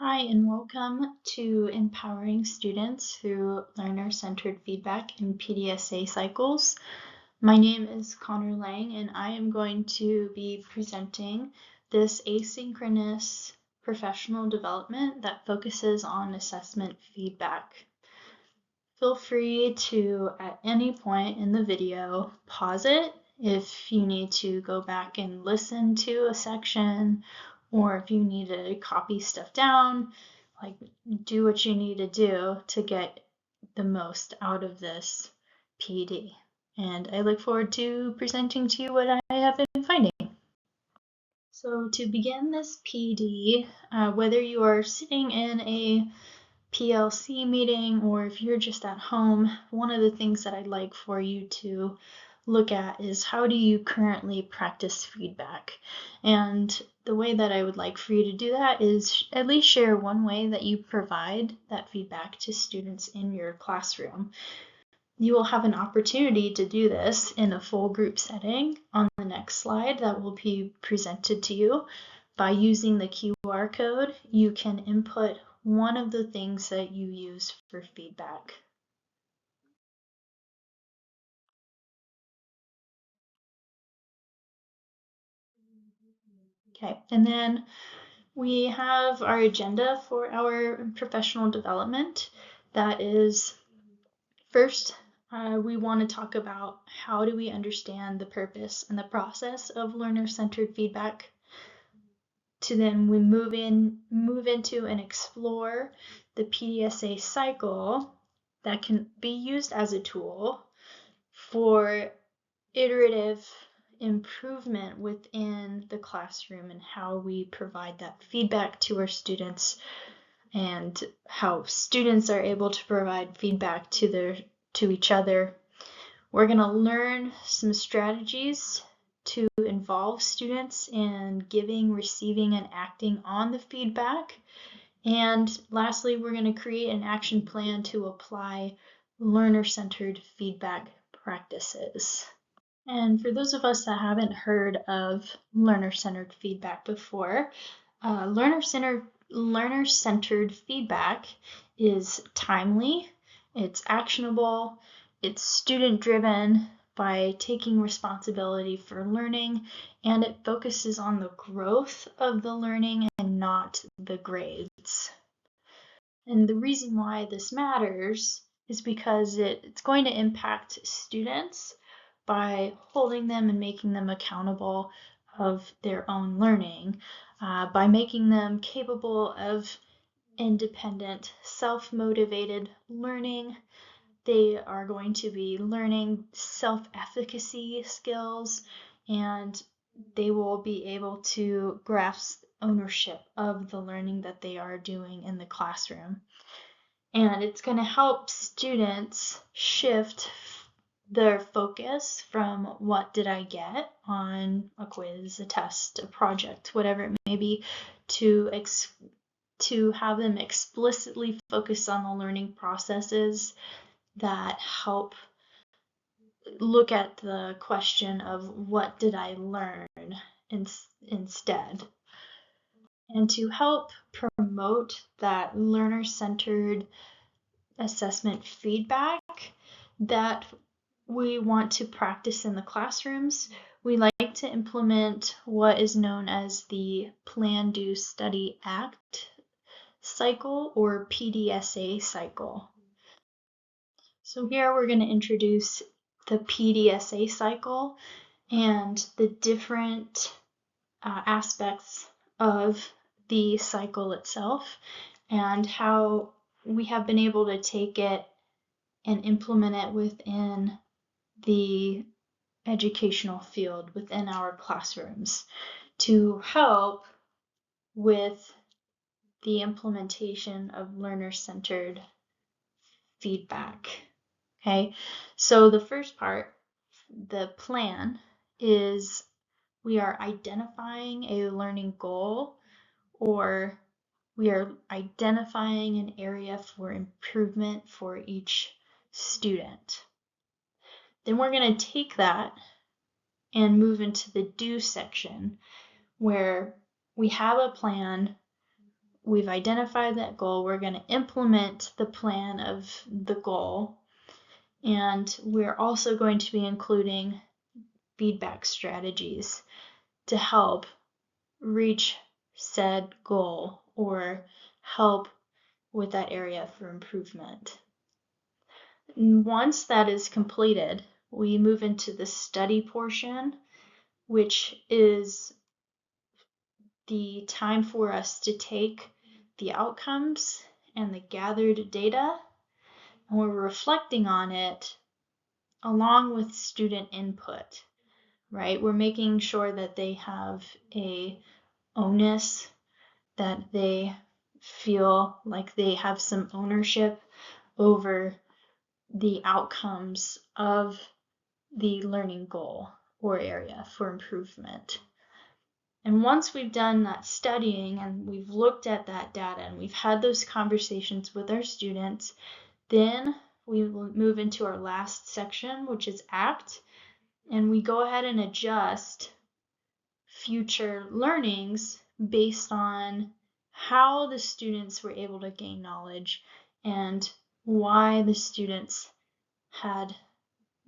Hi, and welcome to Empowering Students Through Learner-Centered Feedback and PDSA Cycles. My name is Connor Lang, and I am going to be presenting this asynchronous professional development that focuses on assessment feedback. Feel free to, at any point in the video, pause it if you need to go back and listen to a section, or if you need to copy stuff down, like do what you need to do to get the most out of this PD. And I look forward to presenting to you what I have been finding. So to begin this PD, whether you are sitting in a PLC meeting or if you're just at home, one of the things that I'd like for you to look at is how do you currently practice feedback? And the way that I would like for you to do that is at least share one way that you provide that feedback to students in your classroom. You will have an opportunity to do this in a full group setting on the next slide that will be presented to you. By using the QR code, you can input one of the things that you use for feedback. Okay, and then we have our agenda for our professional development. That is, first, we want to talk about how do we understand the purpose and the process of learner-centered feedback. To then we move into and explore the PDSA cycle that can be used as a tool for iterative improvement within the classroom and how we provide that feedback to our students and how students are able to provide feedback to each other. We're going to learn some strategies to involve students in giving, receiving, and acting on the feedback. And lastly, we're going to create an action plan to apply learner-centered feedback practices. And for those of us that haven't heard of learner-centered feedback before, learner-centered feedback is timely, it's actionable, it's student-driven by taking responsibility for learning, and it focuses on the growth of the learning and not the grades. And the reason why this matters is because it's going to impact students by holding them and making them accountable of their own learning, by making them capable of independent, self-motivated learning. They are going to be learning self-efficacy skills, and they will be able to grasp ownership of the learning that they are doing in the classroom. And it's going to help students shift their focus from what did I get on a quiz, a test, a project, whatever it may be, to have them explicitly focus on the learning processes that help look at the question of what did I learn instead. And to help promote that learner-centered assessment feedback that we want to practice in the classrooms, we like to implement what is known as the Plan, Do, Study, Act cycle, or PDSA cycle. So here we're going to introduce the PDSA cycle and the different aspects of the cycle itself and how we have been able to take it and implement it within the educational field, within our classrooms, to help with the implementation of learner-centered feedback. Okay, so the first part, the plan, is we are identifying a learning goal, or we are identifying an area for improvement for each student. Then we're going to take that and move into the do section, where we have a plan, we've identified that goal, we're going to implement the plan of the goal, and we're also going to be including feedback strategies to help reach said goal or help with that area for improvement. And once that is completed, we move into the study portion, which is the time for us to take the outcomes and the gathered data, and we're reflecting on it along with student input, right? We're making sure that they have a onus, that they feel like they have some ownership over the outcomes of the learning goal or area for improvement. And once we've done that studying and we've looked at that data and we've had those conversations with our students, then we will move into our last section, which is ACT, and we go ahead and adjust future learnings based on how the students were able to gain knowledge and why the students had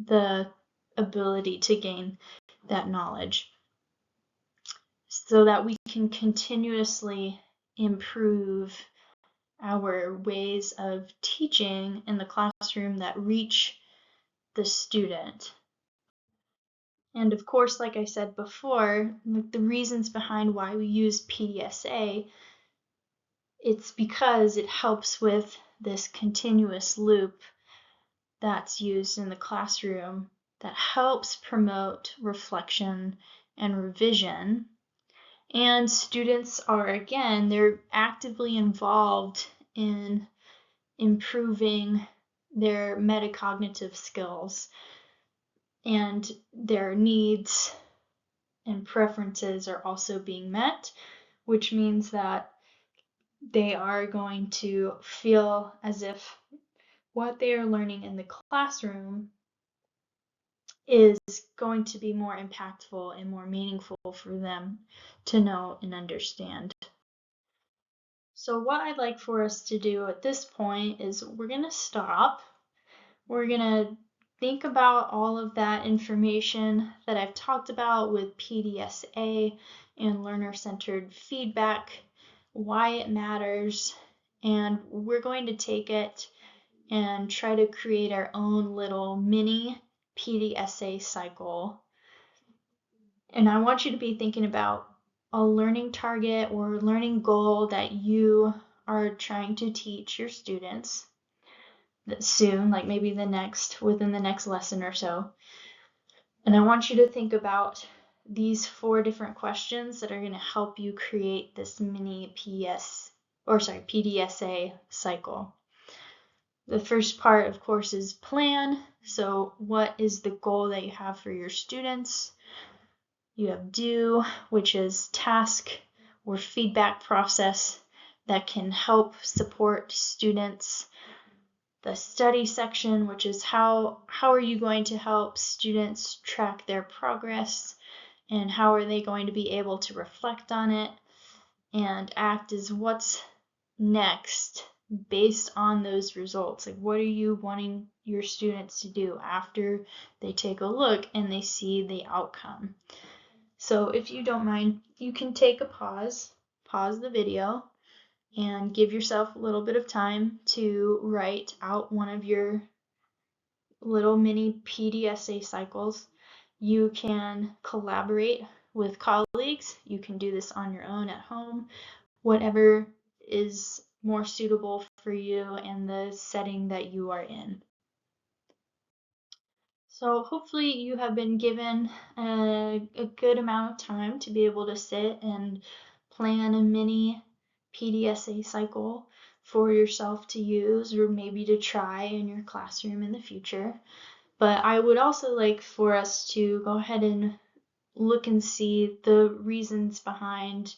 the ability to gain that knowledge, so that we can continuously improve our ways of teaching in the classroom that reach the student. And of course, like I said before, the reasons behind why we use PDSA, it's because it helps with this continuous loop that's used in the classroom that helps promote reflection and revision. And students are, again, they're actively involved in improving their metacognitive skills, and their needs and preferences are also being met, which means that they are going to feel as if what they are learning in the classroom is going to be more impactful and more meaningful for them to know and understand. So what I'd like for us to do at this point is we're going to stop. We're going to think about all of that information that I've talked about with PDSA and learner-centered feedback, why it matters, and we're going to take it and try to create our own little mini PDSA cycle. And I want you to be thinking about a learning target or learning goal that you are trying to teach your students soon, like maybe within the next lesson or so. And I want you to think about these 4 different questions that are going to help you create this mini PDSA cycle. The first part, of course, is plan. So what is the goal that you have for your students? You have do, which is task or feedback process that can help support students. The study section, which is how are you going to help students track their progress, and how are they going to be able to reflect on it. And act is what's next based on those results. Like, what are you wanting your students to do after they take a look and they see the outcome? So if you don't mind, you can take a pause the video, and give yourself a little bit of time to write out one of your little mini PDSA cycles. You can collaborate with colleagues. You can do this on your own at home, whatever is more suitable for you and the setting that you are in. So hopefully you have been given a good amount of time to be able to sit and plan a mini PDSA cycle for yourself to use, or maybe to try in your classroom in the future. But I would also like for us to go ahead and look and see the reasons behind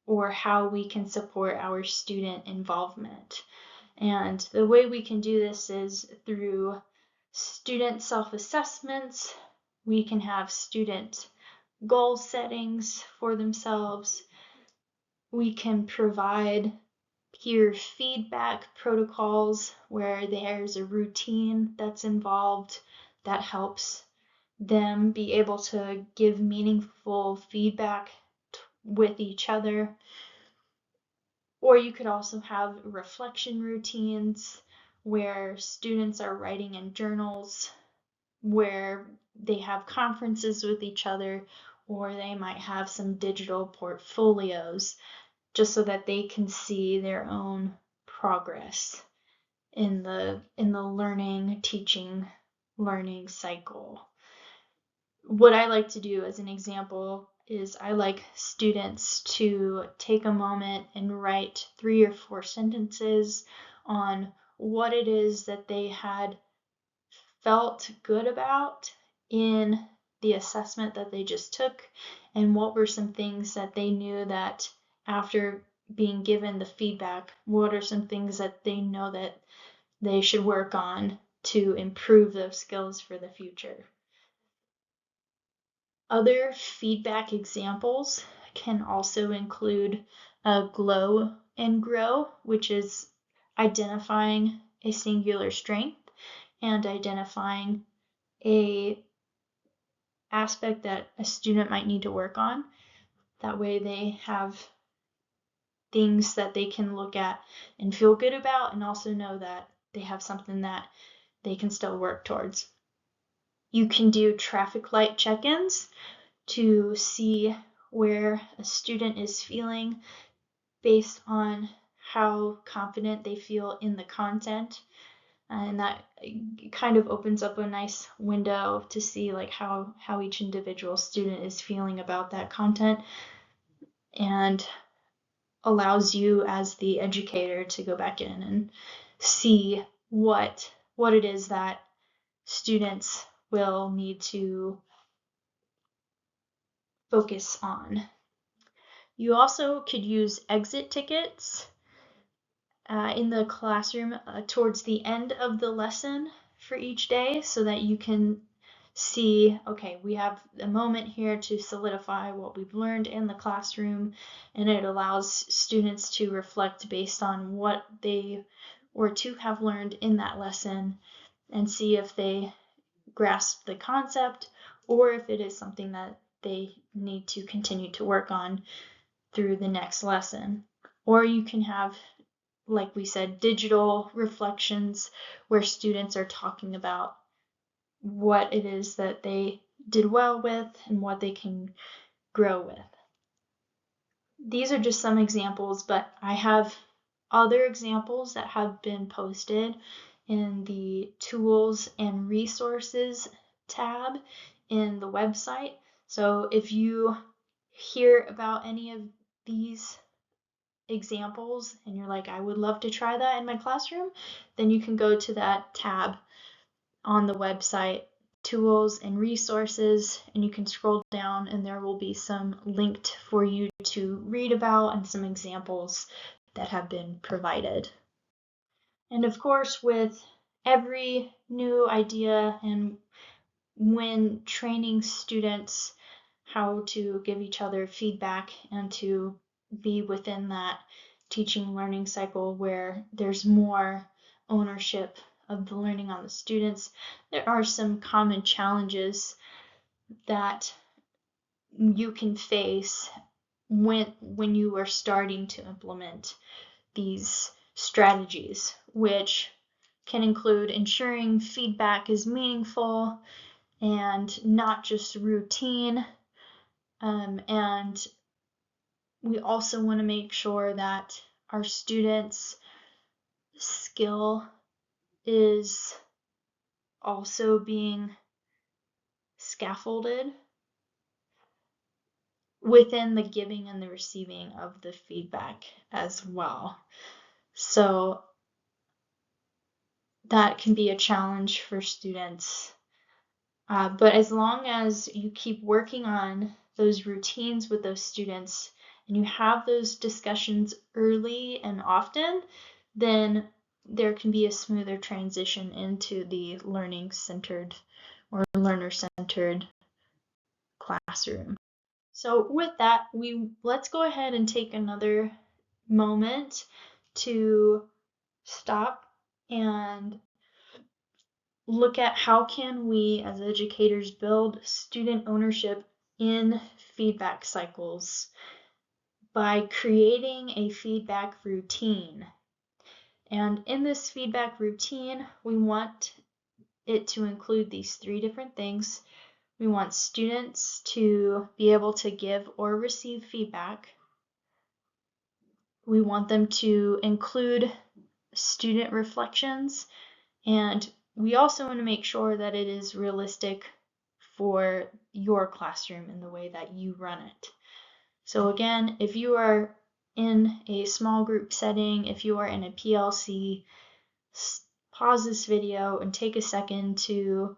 or how we can support our student involvement. And the way we can do this is through student self-assessments. We can have student goal settings for themselves. We can provide peer feedback protocols where there's a routine that's involved that helps them be able to give meaningful feedback with each other. Or you could also have reflection routines where students are writing in journals, where they have conferences with each other, or they might have some digital portfolios just so that they can see their own progress in the learning, teaching, learning cycle. What I like to do as an example is I like students to take a moment and write 3 or 4 sentences on what it is that they had felt good about in the assessment that they just took, and what were some things that they knew that after being given the feedback, what are some things that they know that they should work on to improve those skills for the future. Other feedback examples can also include glow and grow, which is identifying a singular strength and identifying a aspect that a student might need to work on. That way they have things that they can look at and feel good about, and also know that they have something that they can still work towards. You can do traffic light check-ins to see where a student is feeling based on how confident they feel in the content, and that kind of opens up a nice window to see like how each individual student is feeling about that content, and allows you as the educator to go back in and see what it is that students will need to focus on. You also could use exit tickets in the classroom towards the end of the lesson for each day, so that you can see, okay, we have a moment here to solidify what we've learned in the classroom, and it allows students to reflect based on what they were to have learned in that lesson and see if they grasp the concept or if it is something that they need to continue to work on through the next lesson. Or you can have, like we said, digital reflections where students are talking about what it is that they did well with and what they can grow with. These are just some examples, but I have other examples that have been posted in the tools and resources tab in the website. So if you hear about any of these examples and you're like, I would love to try that in my classroom, then you can go to that tab on the website, tools and resources, and you can scroll down and there will be some linked for you to read about and some examples that have been provided. And of course, with every new idea and when training students how to give each other feedback and to be within that teaching learning cycle where there's more ownership of the learning on the students, there are some common challenges that you can face when you are starting to implement these strategies, which can include ensuring feedback is meaningful and not just routine. And we also want to make sure that our students' skill is also being scaffolded within the giving and the receiving of the feedback as well. So that can be a challenge for students. But as long as you keep working on those routines with those students and you have those discussions early and often, then there can be a smoother transition into the learning-centered or learner-centered classroom. So with that, let's go ahead and take another moment to stop and look at how can we as educators build student ownership in feedback cycles by creating a feedback routine. And in this feedback routine, we want it to include these 3 different things. We want students to be able to give or receive feedback. We want them to include student reflections, and we also want to make sure that it is realistic for your classroom in the way that you run it. So again, if you are in a small group setting, if you are in a PLC, pause this video and take a second to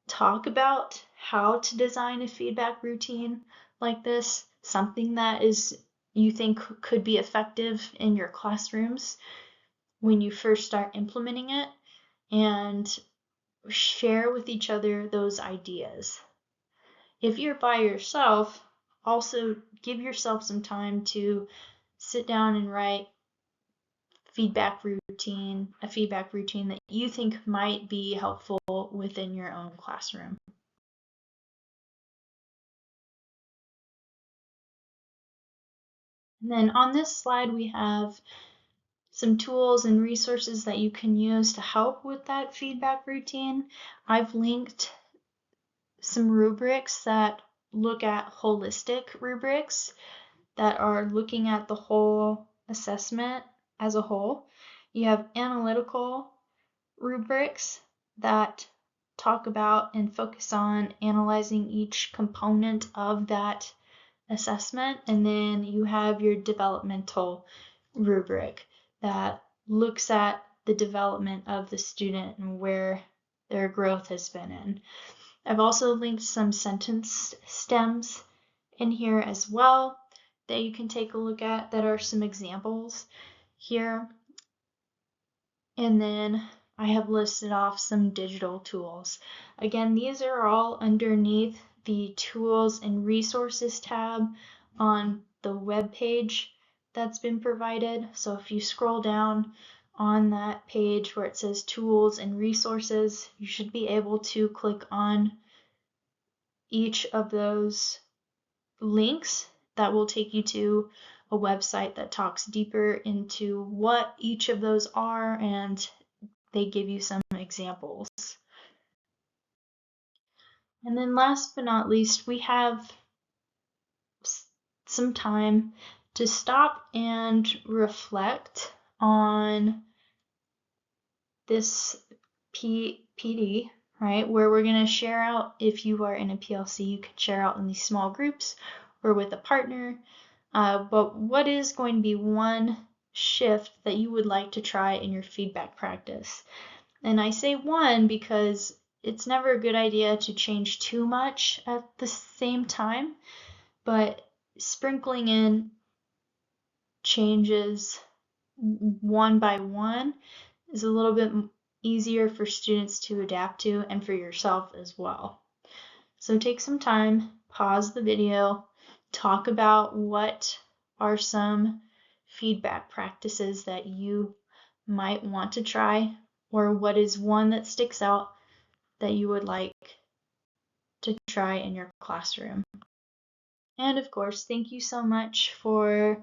talk about how to design a feedback routine like this, something that you think could be effective in your classrooms when you first start implementing it, and share with each other those ideas. If you're by yourself, also give yourself some time to sit down and write a feedback routine that you think might be helpful within your own classroom. And then on this slide, we have some tools and resources that you can use to help with that feedback routine. I've linked some rubrics that look at holistic rubrics that are looking at the whole assessment as a whole. You have analytical rubrics that talk about and focus on analyzing each component of that assessment, and then you have your developmental rubric that looks at the development of the student and where their growth has been in. I've also linked some sentence stems in here as well that you can take a look at, that are some examples here. And then I have listed off some digital tools. Again, these are all underneath the Tools and Resources tab on the web page that's been provided. So if you scroll down on that page where it says Tools and Resources, you should be able to click on each of those links that will take you to a website that talks deeper into what each of those are, and they give you some examples. And then last but not least, we have some time to stop and reflect on this PD, right? Where we're going to share out, if you are in a PLC, you can share out in these small groups or with a partner. But what is going to be one shift that you would like to try in your feedback practice? And I say one because it's never a good idea to change too much at the same time, but sprinkling in changes one by one is a little bit easier for students to adapt to, and for yourself as well. So take some time, pause the video, talk about what are some feedback practices that you might want to try, or what is one that sticks out that you would like to try in your classroom. And of course, thank you so much for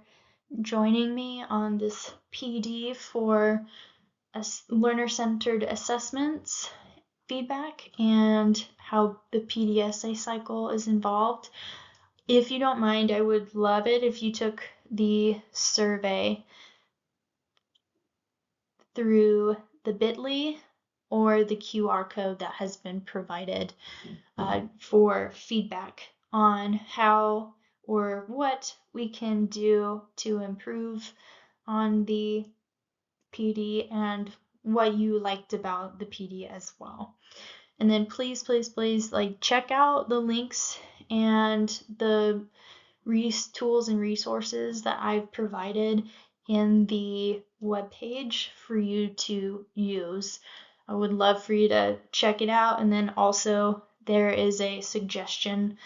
joining me on this PD for learner-centered assessments feedback and how the PDSA cycle is involved. If you don't mind, I would love it if you took the survey through the bit.ly or the QR code that has been provided for feedback on how or what we can do to improve on the PD and what you liked about the PD as well. And then please, check out the links and the tools and resources that I've provided in the webpage for you to use. I would love for you to check it out. And then also there is a suggestion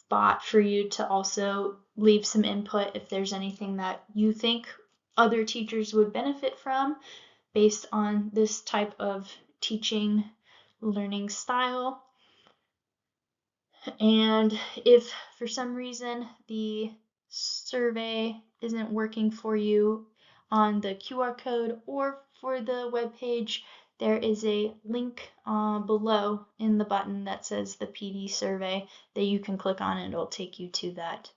spot for you to also leave some input if there's anything that you think other teachers would benefit from based on this type of teaching learning style. And if for some reason the survey isn't working for you on the QR code or for the web page, there is a link below in the button that says the PD survey that you can click on, and it'll take you to that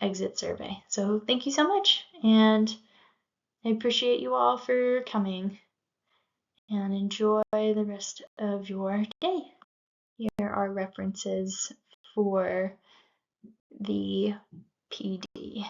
exit survey. So thank you so much, and I appreciate you all for coming, and enjoy the rest of your day. Here are references for the PD.